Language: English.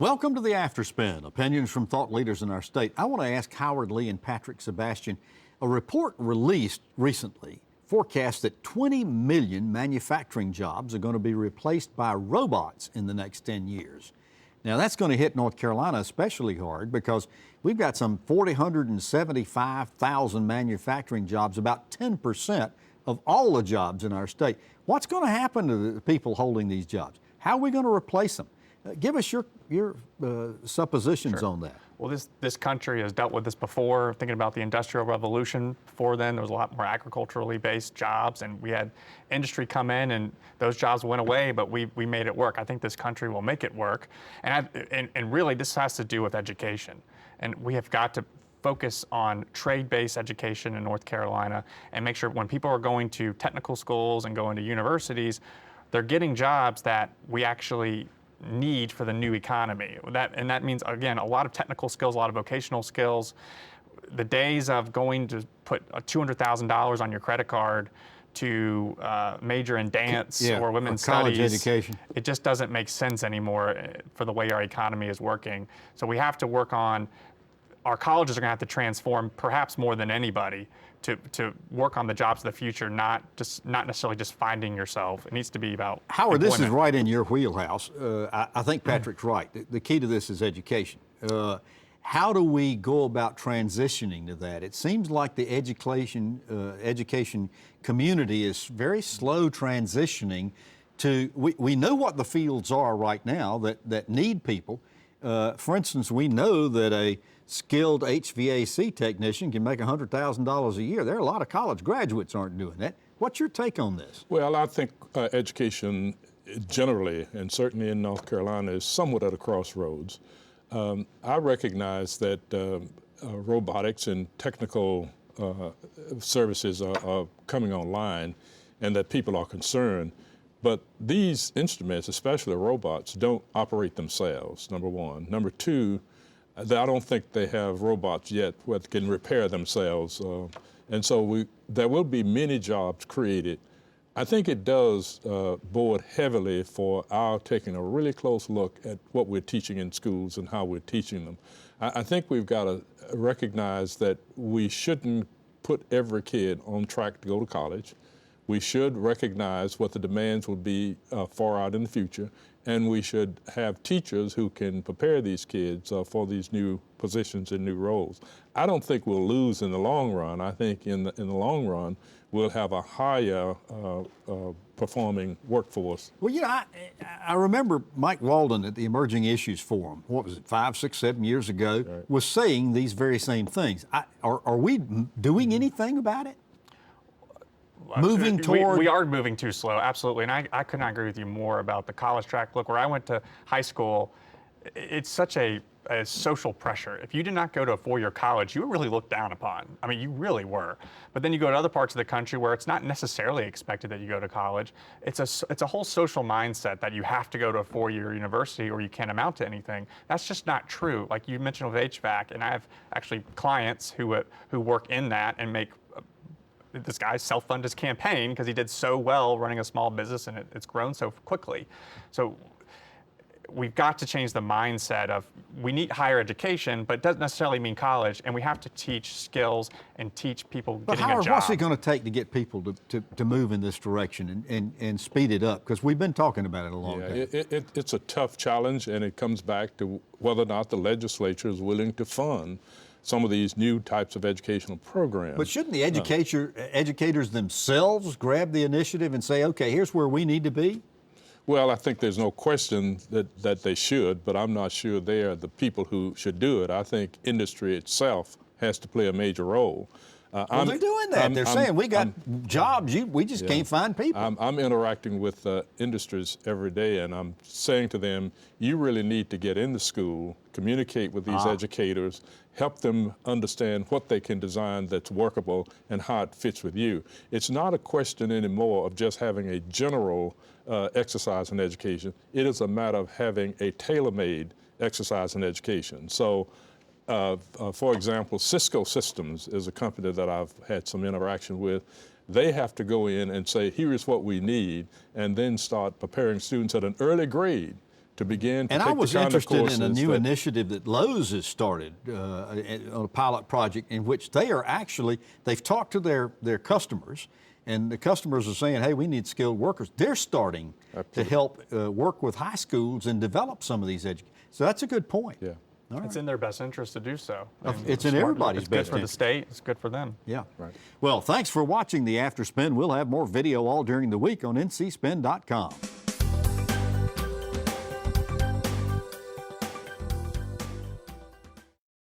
Welcome to the Afterspin, opinions from thought leaders in our state. I want to ask Howard Lee and Patrick Sebastian, a report released recently forecasts that 20 million manufacturing jobs are going to be replaced by robots in the next 10 years. Now that's going to hit North Carolina especially hard because we've got some 475,000 manufacturing jobs, about 10% of all the jobs in our state. What's going to happen to the people holding these jobs? How are we going to replace them? Give us your suppositions on that. Well, this country has dealt with this before. Thinking about the Industrial Revolution, before then there was a lot more agriculturally based jobs, and we had industry come in, and those jobs went away, but we made it work. I think this country will make it work, and really this has to do with education, and we have got to focus on trade-based education in North Carolina and make sure when people are going to technical schools and going to universities, they're getting jobs that we actually need for the new economy. That means, again, a lot of technical skills, a lot of vocational skills. The days of going to put $200,000 on your credit card to major in dance or women's college studies, education, it just doesn't make sense anymore for the way our economy is working. So we have to work on, our colleges are going to have to transform perhaps more than anybody to work on the jobs of the future, not necessarily just finding yourself. It needs to be about Howard, employment. this is right in your wheelhouse. I think Patrick's right. The key to this is education. How do we go about transitioning to that? It seems like the education community is very slow transitioning to, we know what the fields are right now that need people. For instance, we know that a skilled HVAC technician can make $100,000 a year. There are a lot of college graduates aren't doing that. What's your take on this? Well, I think education generally, and certainly in North Carolina, is somewhat at a crossroads. I recognize that robotics and technical services are coming online and that people are concerned. But these instruments, especially robots, don't operate themselves, number one. Number two, I don't think they have robots yet that can repair themselves. And so there will be many jobs created. I think it does bode heavily for our taking a really close look at what we're teaching in schools and how we're teaching them. I think we've got to recognize that we shouldn't put every kid on track to go to college. We should recognize what the demands will be far out in the future, and we should have teachers who can prepare these kids for these new positions and new roles. I don't think we'll lose in the long run. I think in the long run, we'll have a higher performing workforce. Well, you know, I remember Mike Walden at the Emerging Issues Forum, what was it, 5, 6, 7 years ago, right, was saying these very same things. Are we doing anything about it? Moving toward... We are moving too slow, absolutely. And I could not agree with you more about the college track. Look, where I went to high school, it's such a social pressure. If you did not go to a four-year college, you were really looked down upon. I mean, you really were. But then you go to other parts of the country where it's not necessarily expected that you go to college. It's a whole social mindset that you have to go to a four-year university or you can't amount to anything. That's just not true. Like you mentioned with HVAC, and I have actually clients who work in that and make this guy self-fund his campaign because he did so well running a small business and it's grown so quickly. So we've got to change the mindset of we need higher education, but it doesn't necessarily mean college, and we have to teach skills and teach people getting Howard, a job. what's it going to take to get people to move in this direction and speed it up? Because we've been talking about it a long time. It's a tough challenge, and it comes back to whether or not the legislature is willing to fund some of these new types of educational programs. But shouldn't the educators themselves grab the initiative and say, okay, here's where we need to be? Well, I think there's no question that they should, but I'm not sure they are the people who should do it. I think industry itself has to play a major role. Well, they're doing that. They're saying we got jobs, we just can't find people. I'm interacting with industries every day, and I'm saying to them, you really need to get into school, communicate with these educators, help them understand what they can design that's workable and how it fits with you. It's not a question anymore of just having a general exercise in education. It is a matter of having a tailor-made exercise in education. So, for example, Cisco Systems is a company that I've had some interaction with. They have to go in and say, here is what we need, and then start preparing students at an early grade to begin to And take I was the kind of interested courses in a new that- initiative that Lowe's has started on a pilot project in which they've talked to their customers, and the customers are saying, hey, we need skilled workers. They're starting to help work with high schools and develop some of these educators. So that's a good point. Yeah. All right. It's in their best interest to do so. And It's in smart- everybody's It's good best for the interest. state. It's good for them. Yeah. Right. Well, thanks for watching the After Spin. We'll have more video all during the week on ncspin.com.